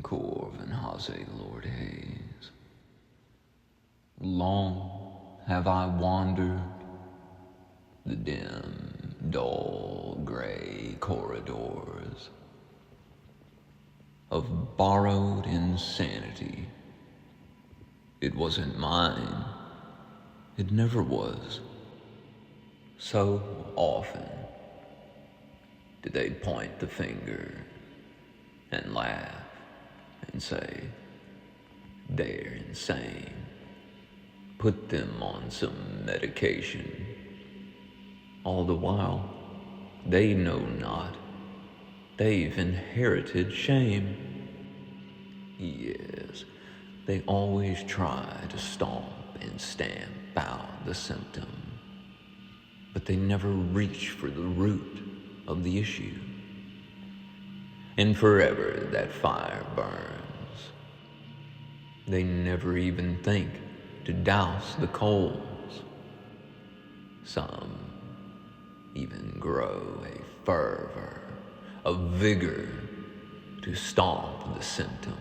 Corvin Hase Lord Hayes. Long have I wandered the dim, dull, gray corridors of borrowed insanity. It wasn't mine. It never was. So often did they point the finger and laugh and say, they're insane. Put them on some medication. All the while, they know not. They've inherited shame. Yes, they always try to stomp and stamp out the symptom, but they never reach for the root of the issue. And forever that fire burns. They never even think to douse the coals. Some even grow a fervor, a vigor to stomp the symptom.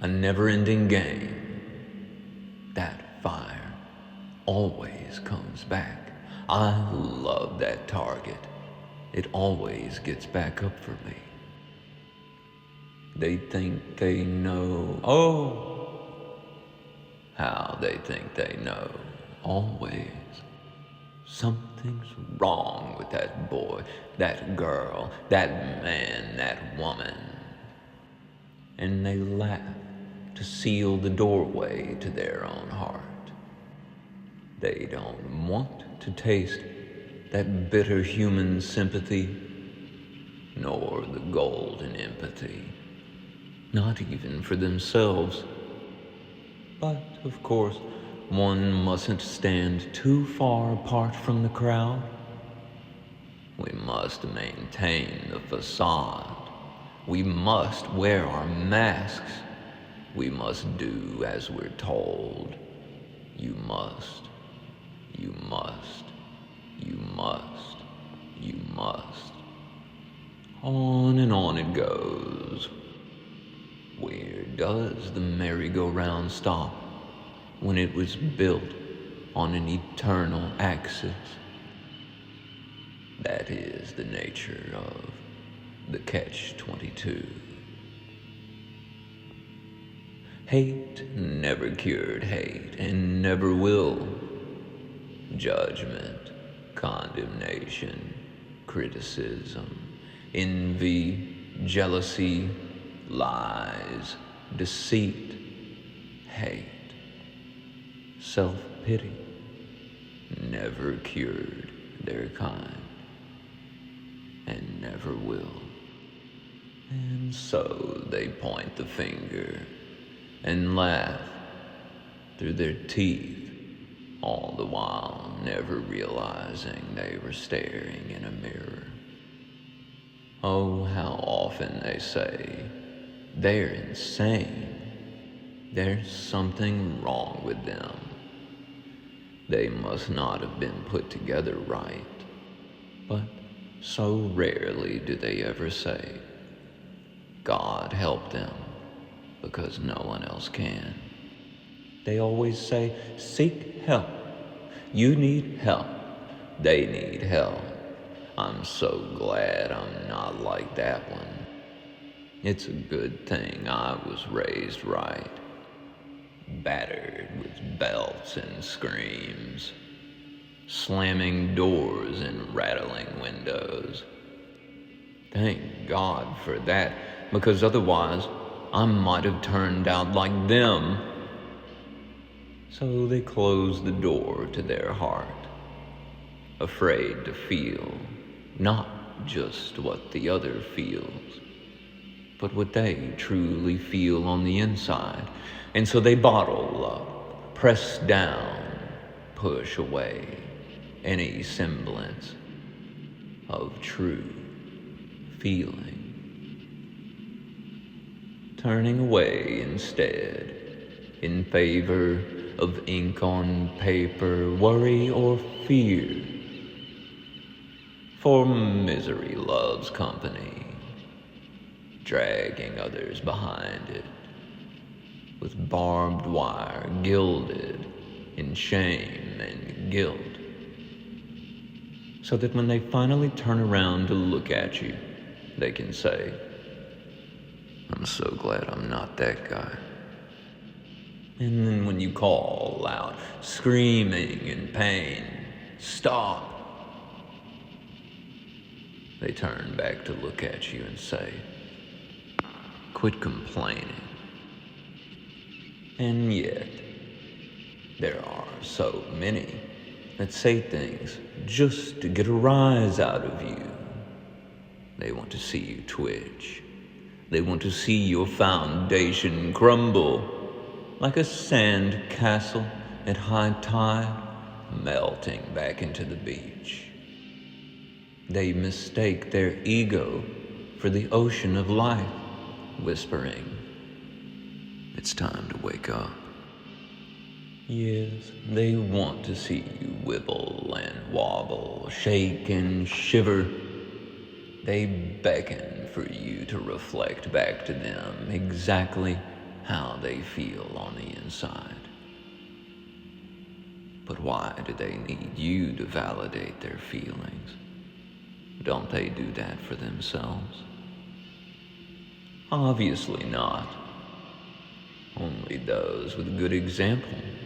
A never-ending game. That fire always comes back. I love that target. It always gets back up for me. They think they know. Oh, how they think they know. Always. Something's wrong with that boy, that girl, that man, that woman. And they laugh to seal the doorway to their own heart. They don't want to taste that bitter human sympathy, nor the golden empathy, not even for themselves. But, of course, one mustn't stand too far apart from the crowd. We must maintain the facade. We must wear our masks. We must do as we're told. You must. You must. You must. You must. On and on it goes. Where does the merry-go-round stop when it was built on an eternal axis? That is the nature of the Catch-22. Hate never cured hate and never will. Judgment, condemnation, criticism, envy, jealousy, lies, deceit, hate, self-pity never cured their kind and never will. And so they point the finger and laugh through their teeth, all the while never realizing they were staring in a mirror. Oh, how often they say, they're insane. There's something wrong with them. They must not have been put together right. But so rarely do they ever say, God help them, because no one else can. They always say, seek help. You need help. They need help. I'm so glad I'm not like that one. It's a good thing I was raised right. Battered with belts and screams. Slamming doors and rattling windows. Thank God for that, because otherwise I might have turned out like them. So they close the door to their heart, afraid to feel not just what the other feels, but what they truly feel on the inside. And so they bottle up, press down, push away any semblance of true feeling, turning away instead in favor of ink on paper, worry or fear. For misery loves company, dragging others behind it, with barbed wire gilded in shame and guilt, so that when they finally turn around to look at you, they can say, "I'm so glad I'm not that guy." And then when you call out, screaming in pain, "Stop!" they turn back to look at you and say, "Quit complaining." And yet, there are so many that say things just to get a rise out of you. They want to see you twitch. They want to see your foundation crumble like a sand castle at high tide, melting back into the beach. They mistake their ego for the ocean of life, whispering, "It's time to wake up." Yes, they want to see you wibble and wobble, shake and shiver. They beckon for you to reflect back to them exactly how they feel on the inside. But why do they need you to validate their feelings? Don't they do that for themselves? Obviously not. Only those with good examples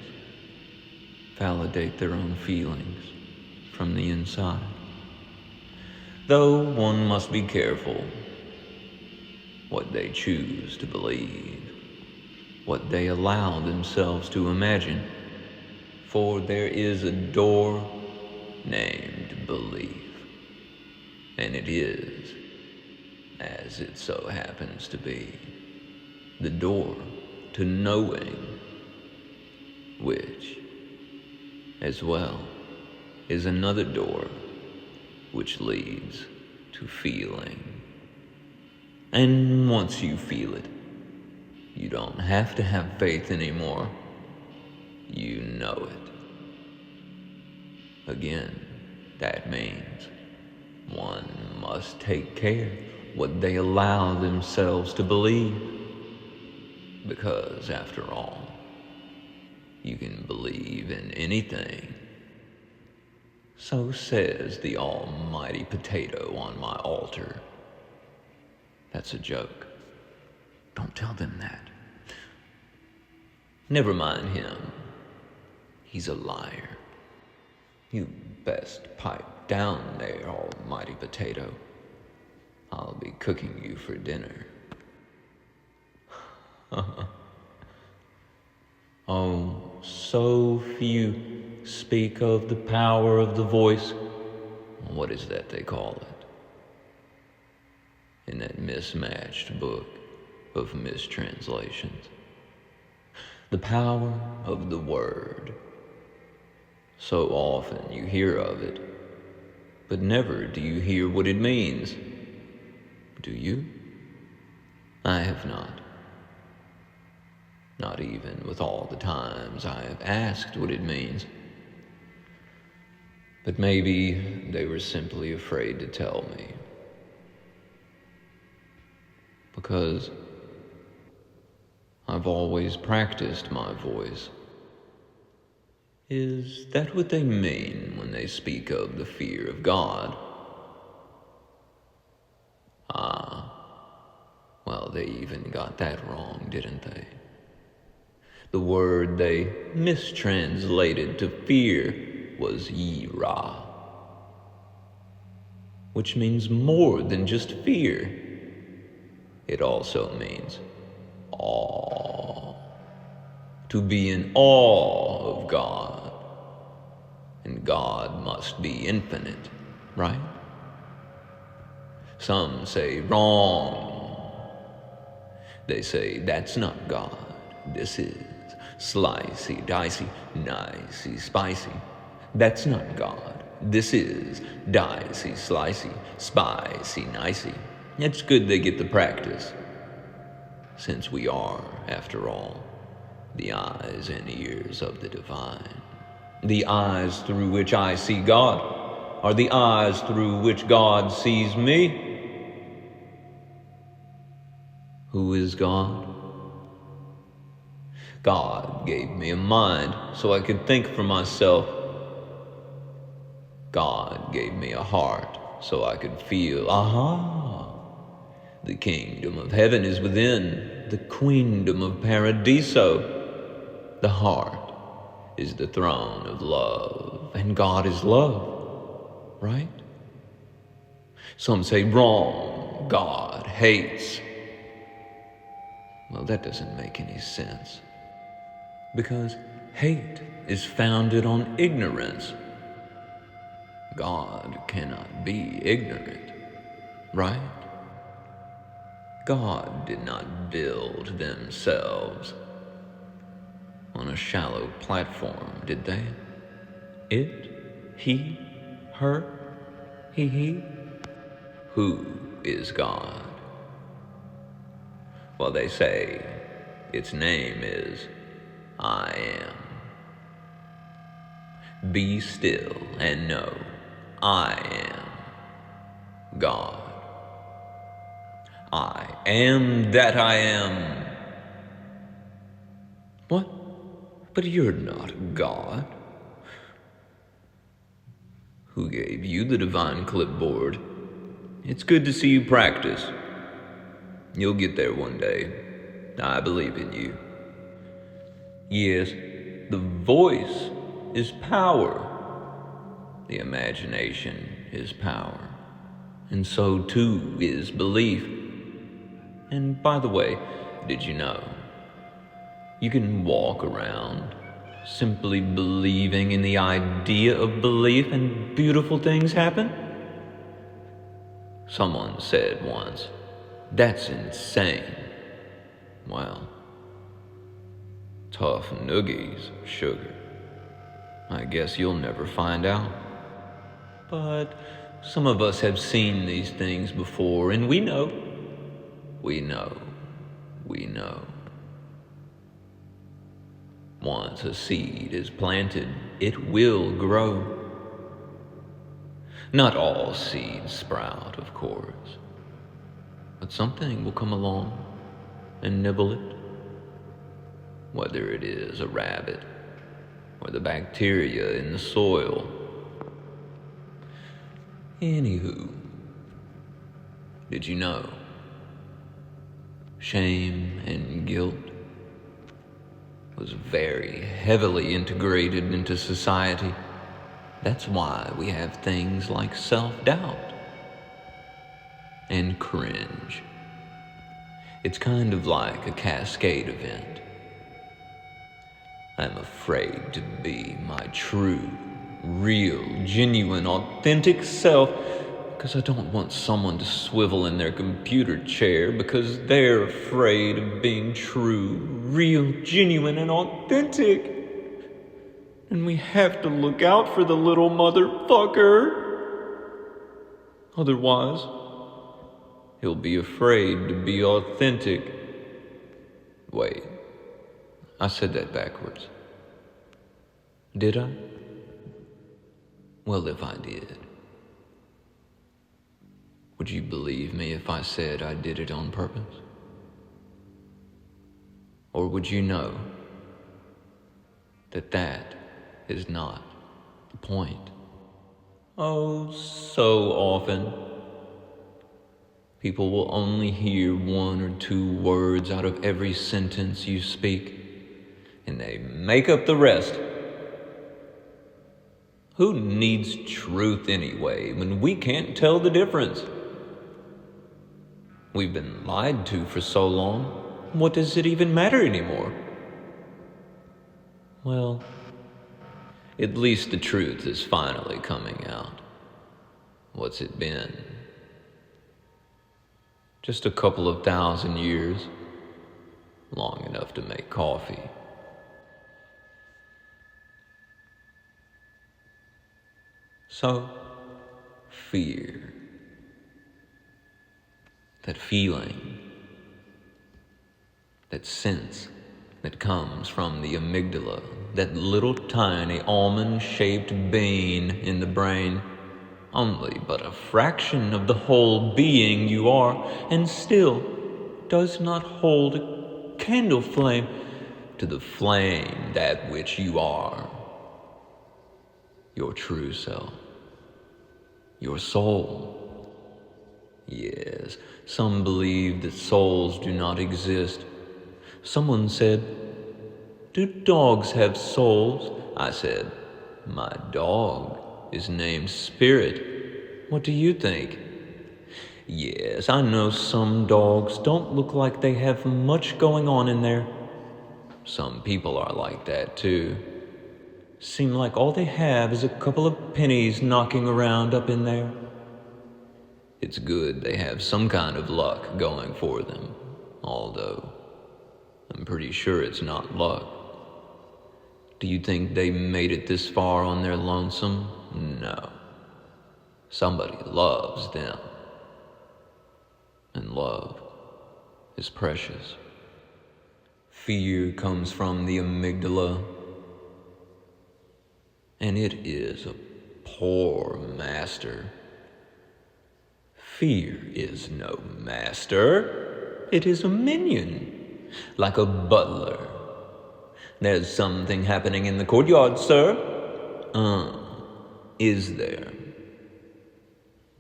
validate their own feelings from the inside. Though one must be careful what they choose to believe, what they allow themselves to imagine, for there is a door named belief, and it is, as it so happens to be, the door to knowing, which, as well, is another door which leads to feeling. And once you feel it, you don't have to have faith anymore. You know it. Again, that means one must take care what they allow themselves to believe. Because after all, you can believe in anything. So says the almighty potato on my altar. That's a joke. Don't tell them that. Never mind him. He's a liar. You best pipe down there, almighty potato. I'll be cooking you for dinner. Oh, so few speak of the power of the voice. What is that they call it? In that mismatched book of mistranslations. The power of the word. So often you hear of it, but never do you hear what it means. Do you? I have not. Not even with all the times I have asked what it means. But maybe they were simply afraid to tell me. Because I've always practiced my voice. Is that what they mean when they speak of the fear of God? Well, they even got that wrong, didn't they? The word they mistranslated to fear was Eeya, which means more than just fear. It also means awe, to be in awe of God. And God must be infinite, right? Some say wrong. They say that's not God. This is slicey, dicey, nicey, spicy. That's not God. This is dicey, slicey, spicy, nicey. It's good they get the practice, since we are, after all, the eyes and ears of the divine. The eyes through which I see God are the eyes through which God sees me. Who is God? God gave me a mind so I could think for myself. God gave me a heart so I could feel. Aha! The kingdom of heaven is within, the queendom of paradiso. The heart is the throne of love, and God is love, right? Some say wrong, God hates. Well, that doesn't make any sense, because hate is founded on ignorance. God cannot be ignorant, right? God did not build themselves on a shallow platform, did they? It, he, her, he. Who is God? Well, they say its name is I am. Be still and know I am God. I am that I am. What? But you're not God. Who gave you the divine clipboard? It's good to see you practice. You'll get there one day. I believe in you. Yes, the voice is power. The imagination is power. And so too is belief. And by the way, did you know? You can walk around simply believing in the idea of belief and beautiful things happen? Someone said once, that's insane. Well, tough noogies, sugar. I guess you'll never find out. But some of us have seen these things before, and we know. We know. Once a seed is planted, it will grow. Not all seeds sprout, of course, but something will come along and nibble it. Whether it is a rabbit or the bacteria in the soil. Anywho, did you know? Shame and guilt was very heavily integrated into society. That's why we have things like self-doubt and cringe. It's kind of like a cascade event. I'm afraid to be my true, real, genuine, authentic self because I don't want someone to swivel in their computer chair because they're afraid of being true, real, genuine, and authentic. And we have to look out for the little motherfucker. Otherwise, he'll be afraid to be authentic. Wait, I said that backwards. Did I? Well, if I did, would you believe me if I said I did it on purpose? Or would you know that that is not the point? Oh, so often, people will only hear one or two words out of every sentence you speak, and they make up the rest. Who needs truth anyway when we can't tell the difference? We've been lied to for so long. What does it even matter anymore? Well, at least the truth is finally coming out. What's it been? Just a couple of 1,000 years. Long enough to make coffee. So, fear. That feeling, that sense that comes from the amygdala, that little tiny almond-shaped bean in the brain, only but a fraction of the whole being you are, and still does not hold a candle flame to the flame that which you are, your true self, your soul. Yes, some believe that souls do not exist. Someone said, "Do dogs have souls?" I said, "My dog is named Spirit. What do you think?" Yes, I know some dogs don't look like they have much going on in there. Some people are like that too. Seem like all they have is a couple of pennies knocking around up in there. It's good they have some kind of luck going for them, although I'm pretty sure it's not luck. Do you think they made it this far on their lonesome? No. Somebody loves them. And love is precious. Fear comes from the amygdala, and it is a poor master. Fear is no master. It is a minion, like a butler. There's something happening in the courtyard, sir. Is there?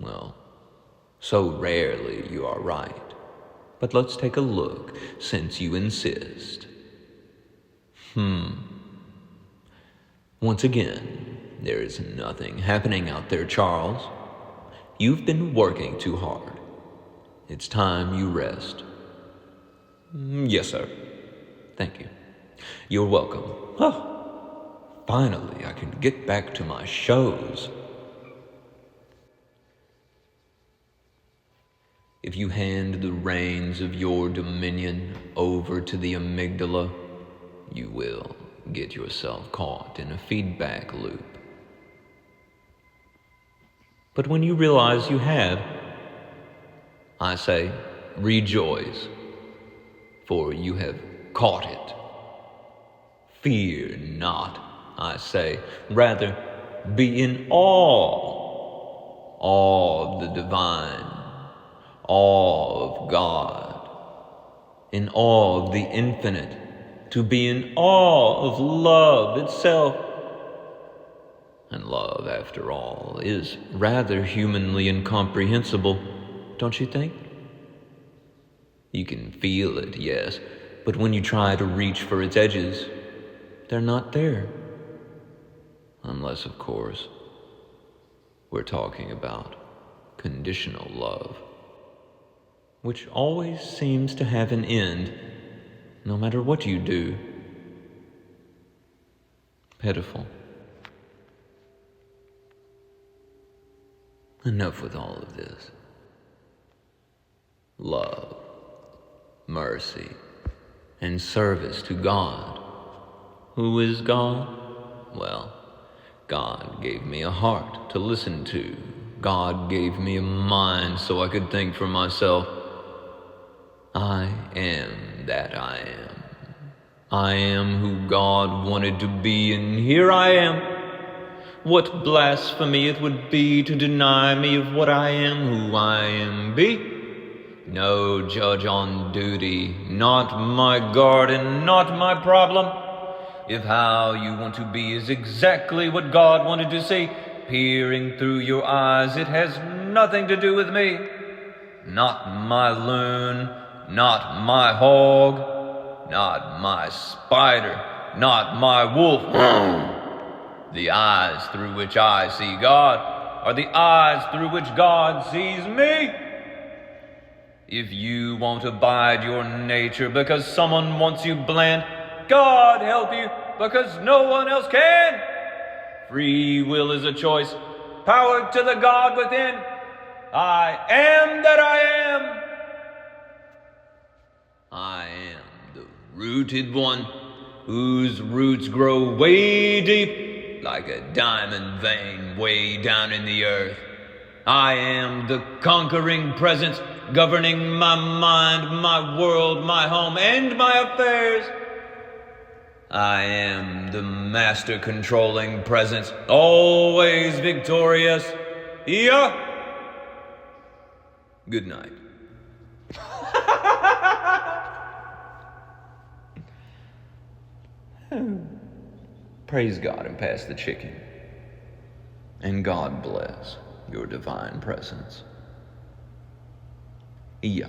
Well, so rarely you are right. But let's take a look, since you insist. Once again, there is nothing happening out there, Charles. You've been working too hard. It's time you rest. Yes, sir. Thank you. You're welcome. Finally, I can get back to my shows. If you hand the reins of your dominion over to the amygdala, you will get yourself caught in a feedback loop. But when you realize you have, I say, rejoice, for you have caught it. Fear not, I say, rather be in awe of the divine, awe of God, in awe of the infinite, to be in awe of love itself. And love, after all, is rather humanly incomprehensible, don't you think? You can feel it, yes, but when you try to reach for its edges, they're not there. Unless, of course, we're talking about conditional love, which always seems to have an end, no matter what you do. Pitiful. Enough with all of this. Love, mercy, and service to God. Who is God? Well, God gave me a heart to listen to. God gave me a mind so I could think for myself. I am that I am. I am who God wanted to be, and here I am. What blasphemy it would be to deny me of what I am, who I am be. No judge on duty, not my garden, not my problem. If how you want to be is exactly what God wanted to see, peering through your eyes, it has nothing to do with me. Not my loon, not my hog, not my spider, not my wolf. The eyes through which I see God are the eyes through which God sees me. If you won't abide your nature because someone wants you bland, God help you, because no one else can. Free will is a choice. Power to the God within. I am that I am. I am the rooted one, whose roots grow way deep, like a diamond vein way down in the earth. I am the conquering presence governing my mind, my world, my home, and my affairs. I am the master controlling presence, always victorious. Eeya! Good night. Praise God and pass the chicken. And God bless your divine presence. Eeya.